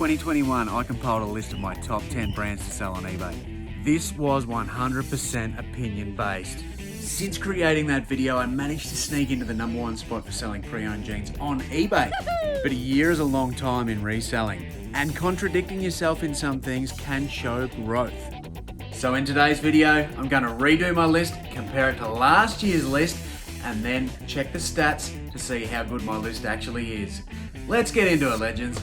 2021, I compiled a list of my top 10 brands to sell on eBay. This was 100% opinion based. Since creating that video, I managed to sneak into the #1 spot for selling pre-owned jeans on eBay. But a year is a long time in reselling, and contradicting yourself in some things can show growth. So in today's video, I'm going to redo my list, compare it to last year's list, and then check the stats to see how good my list actually is. Let's get into it, legends.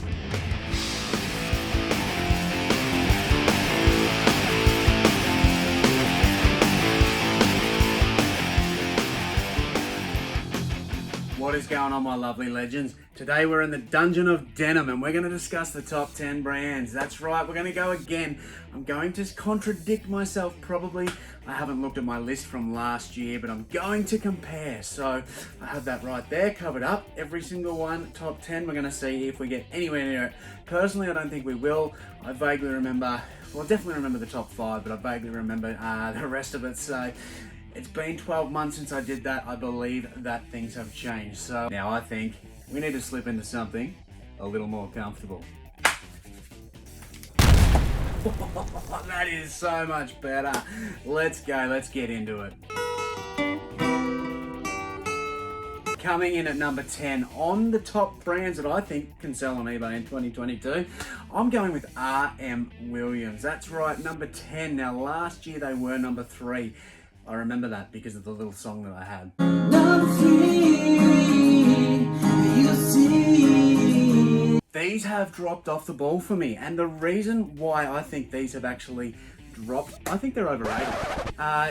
What is going on, my lovely legends? Today we're in the Dungeon of Denim and we're going to discuss the top 10 brands. That's right, we're going to go again. I'm going to contradict myself probably. I haven't looked at my list from last year, but I'm going to compare. So I have that right there covered up. Every single one, top 10, we're going to see if we get anywhere near it. Personally, I don't think we will. I vaguely remember, well, I definitely remember the top 5, but I vaguely remember the rest of it. So it's been 12 months since I did that. I believe that things have changed. So now I think we need to slip into something a little more comfortable. That is so much better. Let's go, let's get into it. Coming in at number 10 on the top brands that I think can sell on eBay in 2022, I'm going with R.M. Williams. That's right, number 10. Now last year they were number 3. I remember that because of the little song that I had. These have dropped off the ball for me, and the reason why I think these have actually dropped, I think they're overrated.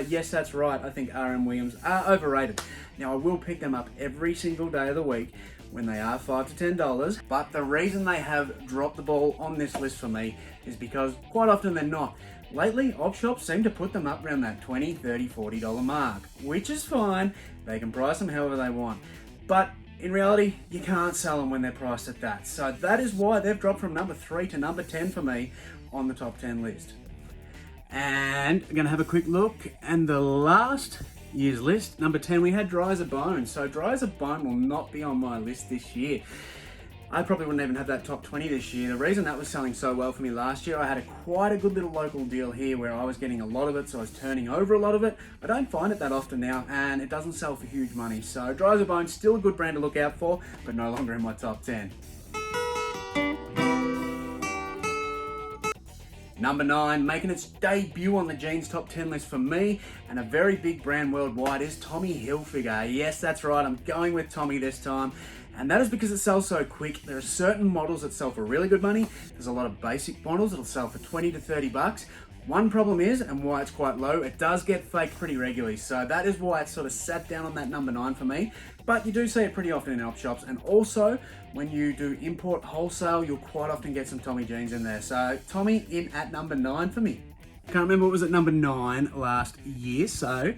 Yes, that's right, I think R.M. Williams are overrated. Now I will pick them up every single day of the week when they are $5 to $10, but the reason they have dropped the ball on this list for me is because quite often they're not. Lately, op shops seem to put them up around that $20, $30, $40 mark, which is fine. They can price them however they want. But in reality, you can't sell them when they're priced at that. So that is why they've dropped from number 3 to number 10 for me on the top 10 list. And I'm gonna have a quick look, and the last year's list, number 10, we had Dry as a Bone. So Dry as a Bone will not be on my list this year. I probably wouldn't even have that top 20 this year. The reason that was selling so well for me last year, I had quite a good little local deal here where I was getting a lot of it, so I was turning over a lot of it. I don't find it that often now, and it doesn't sell for huge money. So Dry as a Bone, still a good brand to look out for, but no longer in my top 10. Number 9, making its debut on the jeans top 10 list for me, and a very big brand worldwide, is Tommy Hilfiger. Yes, that's right, I'm going with Tommy this time. And that is because it sells so quick. There are certain models that sell for really good money. There's a lot of basic models that'll sell for 20 to 30 bucks. One problem is, and why it's quite low, it does get faked pretty regularly. So that is why it's sort of sat down on that number 9 for me. But you do see it pretty often in op shops. And also, when you do import wholesale, you'll quite often get some Tommy jeans in there. So Tommy in at number 9 for me. Can't remember what was at number 9 last year, so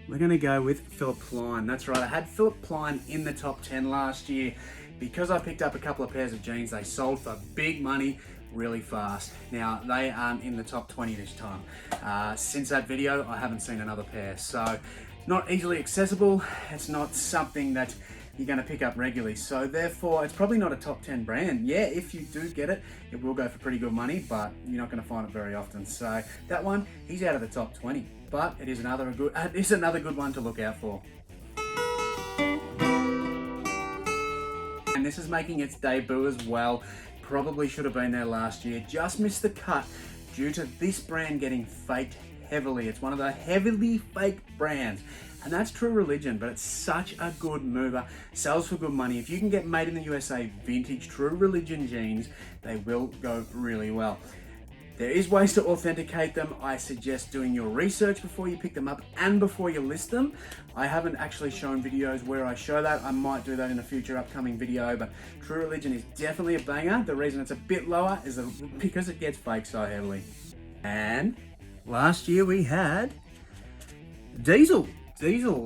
we're going to go with Philip Klein. That's right, I had Philip Klein in the top 10 last year. Because I picked up a couple of pairs of jeans, they sold for big money really fast. Now, they aren't in the top 20 this time. Since that video, I haven't seen another pair. So, not easily accessible. It's not something that you're going to pick up regularly. So therefore, it's probably not a top 10 brand. Yeah, if you do get it, it will go for pretty good money, but you're not going to find it very often. So that one, he's out of the top 20. But it is another good one to look out for. And this is making its debut as well. Probably should have been there last year. Just missed the cut due to this brand getting faked heavily. It's one of the heavily faked brands. And that's True Religion, but it's such a good mover. Sells for good money. If you can get made in the USA vintage True Religion jeans, they will go really well. There is ways to authenticate them. I suggest doing your research before you pick them up and before you list them. I haven't actually shown videos where I show that. I might do that in a future upcoming video, but True Religion is definitely a banger. The reason it's a bit lower is because it gets faked so heavily. And last year we had Diesel.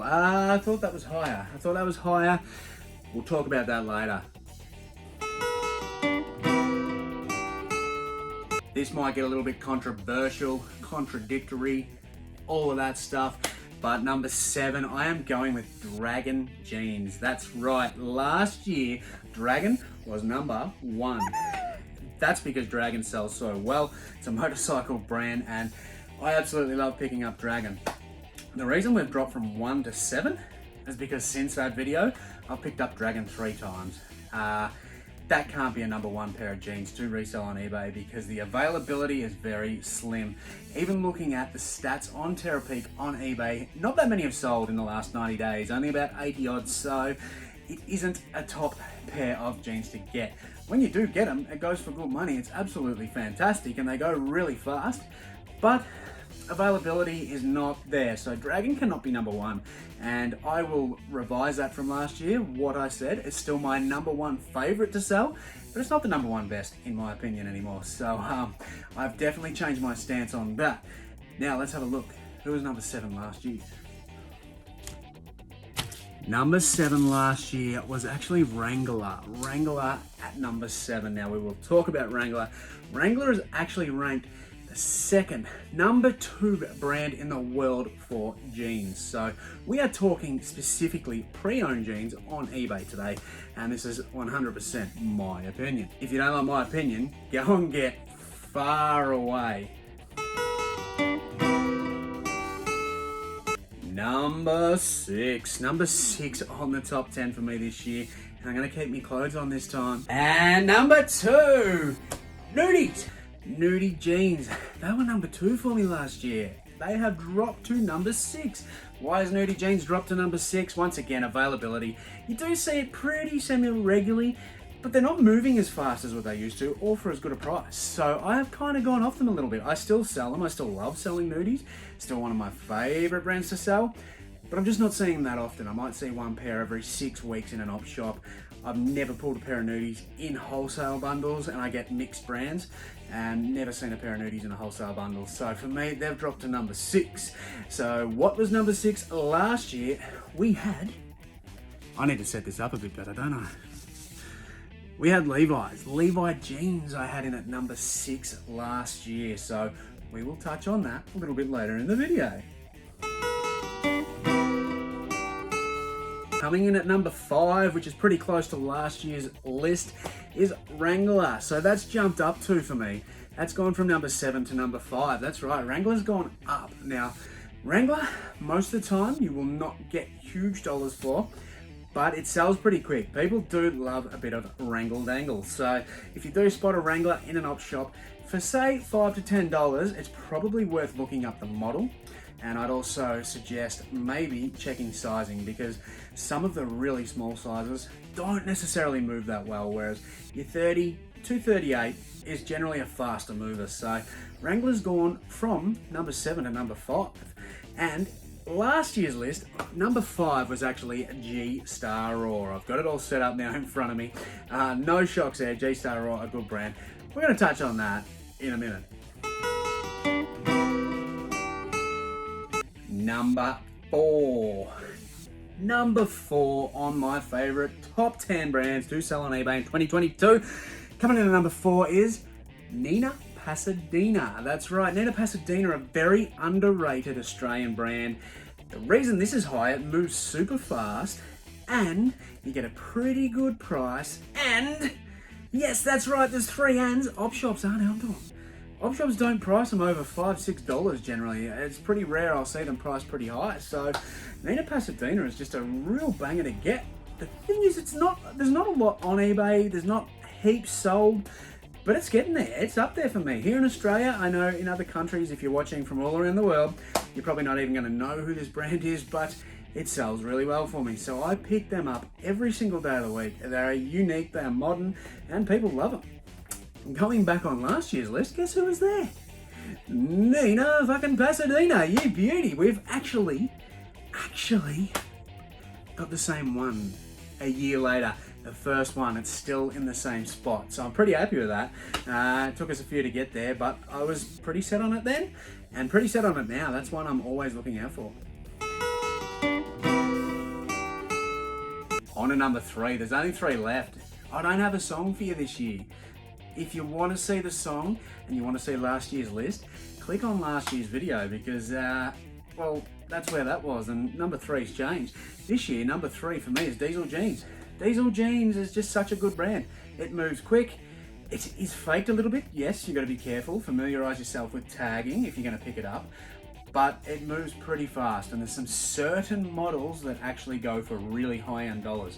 I thought that was higher. We'll talk about that later. This might get a little bit controversial, contradictory, all of that stuff. But number 7, I am going with Dragon jeans. That's right, last year, Dragon was number 1. That's because Dragon sells so well. It's a motorcycle brand and I absolutely love picking up Dragon. The reason we've dropped from 1 to 7 is because since that video, I've picked up Dragon 3 times. That can't be a number 1 pair of jeans to resell on eBay because the availability is very slim. Even looking at the stats on Terapeak on eBay, not that many have sold in the last 90 days, only about 80 odd, so it isn't a top pair of jeans to get. When you do get them, it goes for good money. It's absolutely fantastic and they go really fast, but availability is not there. So Dragon cannot be number 1. And I will revise that from last year. What I said is still my number 1 favorite to sell, but it's not the number 1 best in my opinion anymore. So I've definitely changed my stance on that. Now let's have a look. Who was number 7 last year? Number 7 last year was actually Wrangler. Wrangler at number 7. Now we will talk about Wrangler. Wrangler is actually ranked the second number 2 brand in the world for jeans. So we are talking specifically pre-owned jeans on eBay today, and this is 100% my opinion. If you don't like my opinion, go and get far away. Number 6 on the top 10 for me this year, and I'm gonna keep my clothes on this time. And number 2, Nudie. Nudie jeans. They were number 2 for me last year. They have dropped to number 6. Why has Nudie jeans dropped to number 6? Once again, availability. You do see it pretty semi-regularly, but they're not moving as fast as what they used to, or for as good a price. So I have kind of gone off them a little bit. I still sell them. I still love selling Nudies. Still one of my favorite brands to sell, but I'm just not seeing them that often. I might see 1 pair every 6 weeks in an op shop. I've never pulled a pair of Nudies in wholesale bundles, and I get mixed brands, and never seen a pair of Nudies in a wholesale bundle. So for me, they've dropped to number 6. So what was number 6 last year? We had, I need to set this up a bit better, don't I? We had Levi's. Levi jeans I had in at number 6 last year. So we will touch on that a little bit later in the video. Coming in at number 5, which is pretty close to last year's list, is Wrangler. So that's jumped up 2 for me. That's gone from number 7 to number 5. That's right, Wrangler's gone up. Now, Wrangler, most of the time, you will not get huge dollars for, but it sells pretty quick. People do love a bit of wrangle dangle. So if you do spot a Wrangler in an op shop, for say $5 to $10, it's probably worth looking up the model. And I'd also suggest maybe checking sizing, because some of the really small sizes don't necessarily move that well, whereas your 30 to 38 is generally a faster mover. So Wrangler's gone from number 7 to number 5. And last year's list, number 5 was actually G-Star Raw. I've got it all set up now in front of me. No shocks there, G-Star Raw, a good brand. We're going to touch on that in a minute. Number 4. Number 4 on my favorite top 10 brands to sell on eBay in 2022. Coming in at number 4 is Nina Pasadena. That's right, Nina Pasadena, a very underrated Australian brand. The reason this is high, it moves super fast and you get a pretty good price. And yes, that's right, there's 3 ands. Op shops aren't out them. Op shops don't price them over $5-6 generally. It's pretty rare I'll see them priced pretty high. So Nina Pasadena is just a real banger to get. The thing is, there's not a lot on eBay. There's not heaps sold, but it's getting there. It's up there for me. Here in Australia, I know in other countries, if you're watching from all around the world, you're probably not even going to know who this brand is, but it sells really well for me. So I pick them up every single day of the week. They're unique, they're modern, and people love them. Going back on last year's list, guess who was there? Nina fucking Pasadena, you beauty. We've actually got the same one a year later. The first one, it's still in the same spot. So I'm pretty happy with that. It took us a few to get there, but I was pretty set on it then, and pretty set on it now. That's one I'm always looking out for. On to number 3, there's only 3 left. I don't have a song for you this year. If you want to see the song and you want to see last year's list, click on last year's video because, well, that's where that was, and number 3's changed. This year, number 3 for me is Diesel Jeans. Diesel Jeans is just such a good brand. It moves quick, It is faked a little bit. Yes, you've got to be careful. Familiarize yourself with tagging if you're going to pick it up. But it moves pretty fast, and there's some certain models that actually go for really high-end dollars.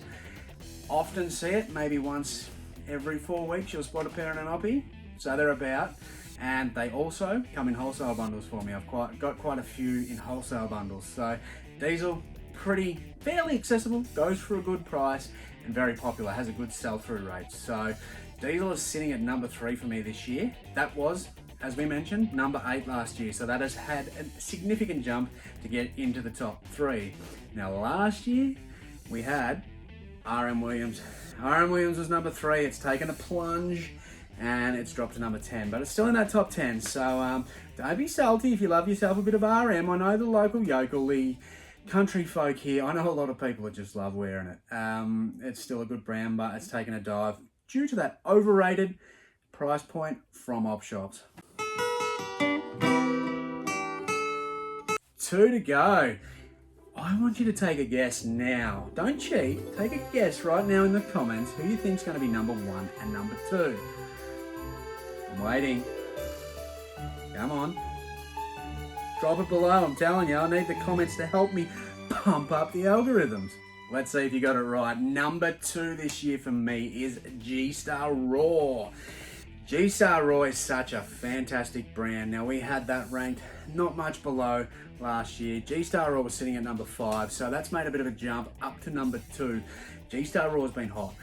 Often see it, maybe once every 4 weeks you'll spot a pair in an oppie, so they're about. And they also come in wholesale bundles for me. I've got quite a few in wholesale bundles. So diesel, fairly accessible, goes for a good price, and very popular, has a good sell-through rate. So diesel is sitting at number 3 for me this year. That was, as we mentioned, number 8 last year. So that has had a significant jump to get into the top 3. Now last year, we had RM Williams. RM Williams was number 3. It's taken a plunge and it's dropped to number 10, but it's still in that top 10. So don't be salty if you love yourself a bit of RM. I know the local yokel, the country folk here, I know a lot of people that just love wearing it. It's still a good brand, but it's taken a dive due to that overrated price point from op shops. 2 to go. I want you to take a guess now. Don't cheat. Take a guess right now in the comments who you think's going to be number 1 and number 2. I'm waiting. Come on. Drop it below. I'm telling you, I need the comments to help me pump up the algorithms. Let's see if you got it right. Number 2 this year for me is G-Star Raw. G-Star Raw is such a fantastic brand. Now we had that ranked not much below last year. G-Star Raw was sitting at number 5, so that's made a bit of a jump up to number 2. G-Star Raw has been hot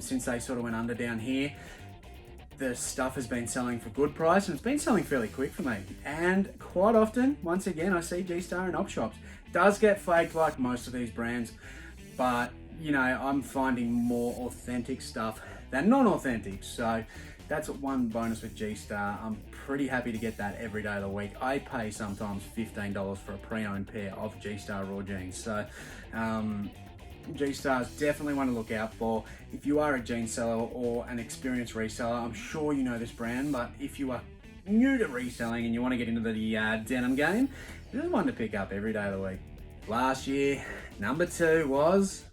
since they sort of went under down here. The stuff has been selling for good price, and it's been selling fairly quick for me. And quite often, once again, I see G-Star in op shops. Does get faked like most of these brands, but you know, I'm finding more authentic stuff than non-authentic. So that's one bonus with G-Star. I'm pretty happy to get that every day of the week. I pay sometimes $15 for a pre-owned pair of G-Star Raw jeans. So G-Star is definitely one to look out for. If you are a jeans seller or an experienced reseller, I'm sure you know this brand, but if you are new to reselling and you want to get into the denim game, this is one to pick up every day of the week. Last year, number 2 was...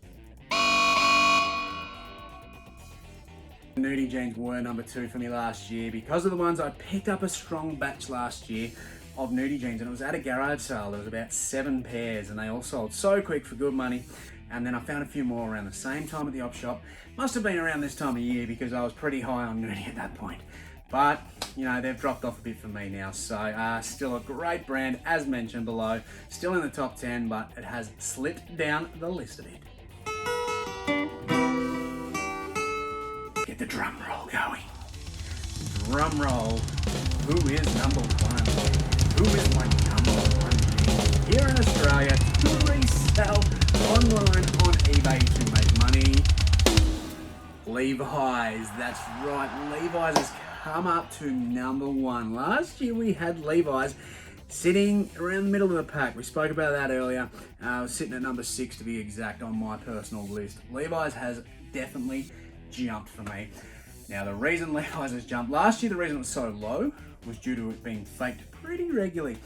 Nudie jeans were number 2 for me last year because of the ones I picked up a strong batch last year of Nudie jeans, and it was at a garage sale. There was about 7 pairs and they all sold so quick for good money. And then I found a few more around the same time at the op shop. Must have been around this time of year because I was pretty high on Nudie at that point. But, you know, they've dropped off a bit for me now. So, still a great brand, as mentioned below. Still in the top 10, but it has slipped down the list a bit. Get the drum roll going. Drum roll. Who is number 1? Who is my number 1 here in Australia to resell online on eBay to make money? Levi's. That's right. Levi's has come up to number 1. Last year we had Levi's sitting around the middle of the pack. We spoke about that earlier. I was sitting at number 6 to be exact on my personal list. Levi's has definitely jumped for me. Now the reason Levi's has jumped last year, the reason it was so low was due to it being faked pretty regularly.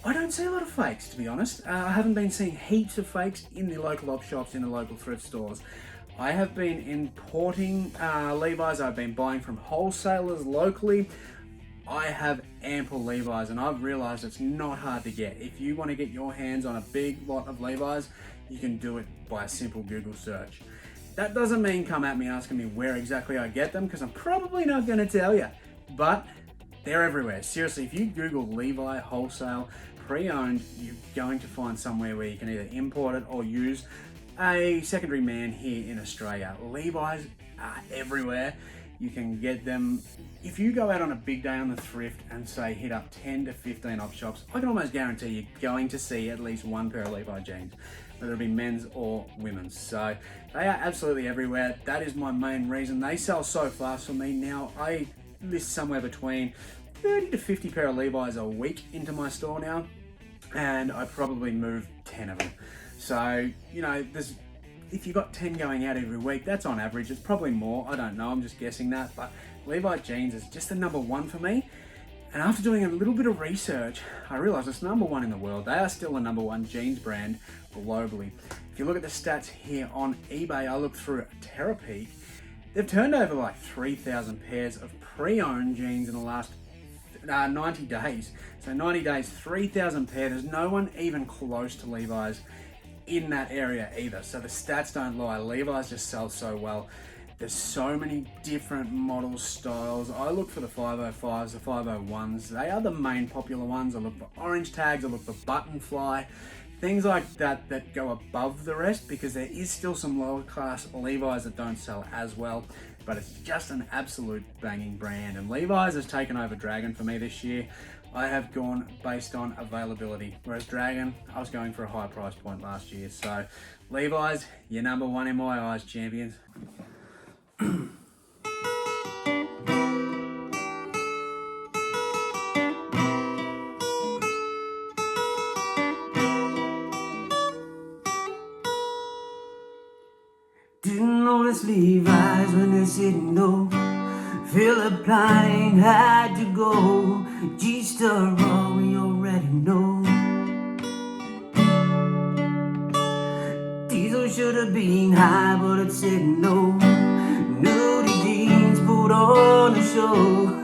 I don't see a lot of fakes, to be honest. I haven't been seeing heaps of fakes in the local op shops, in the local thrift stores. I have been importing Levi's. I've been buying from wholesalers locally. I have ample Levi's, and I've realized it's not hard to get. If you want to get your hands on a big lot of Levi's, you can do it by a simple Google search. That doesn't mean come at me asking me where exactly I get them, because I'm probably not going to tell you. But they're everywhere. Seriously, if you Google Levi wholesale pre-owned, you're going to find somewhere where you can either import it or use a secondary man here in Australia. Levi's are everywhere. You can get them. If you go out on a big day on the thrift and say hit up 10 to 15 op shops, I can almost guarantee you're going to see at least 1 pair of Levi jeans, whether it be men's or women's. So they are absolutely everywhere. That is my main reason. They sell so fast for me now. I list somewhere between 30 to 50 pair of Levi's a week into my store now, and I probably move 10 of them. So, you know, if you've got 10 going out every week, that's on average. It's probably more. I don't know. I'm just guessing that. But Levi jeans is just the number 1 for me. And after doing a little bit of research, I realized it's number 1 in the world. They are still the number 1 jeans brand globally. If you look at the stats here on eBay, I looked through Terapeak, They've turned over like 3,000 pairs of pre-owned jeans in the last 90 days. So 90 days, 3,000 pairs. There's no one even close to Levi's in that area either. So the stats don't lie. Levi's just sells so well. There's so many different models, styles. I look for the 505s, the 501s. They are the main popular ones. I look for orange tags. I look for button fly. Things like that that go above the rest, because there is still some lower class Levi's that don't sell as well, but it's just an absolute banging brand. And Levi's has taken over Dragon for me this year. I have gone based on availability, whereas Dragon, I was going for a high price point last year. So Levi's, you're number one in my eyes, champions. Didn't notice Levi's when they're sitting low. Feel applying, had to go. G-Star raw, we already know. Diesel should have been high, but it's sitting low. Nudie jeans put on a show.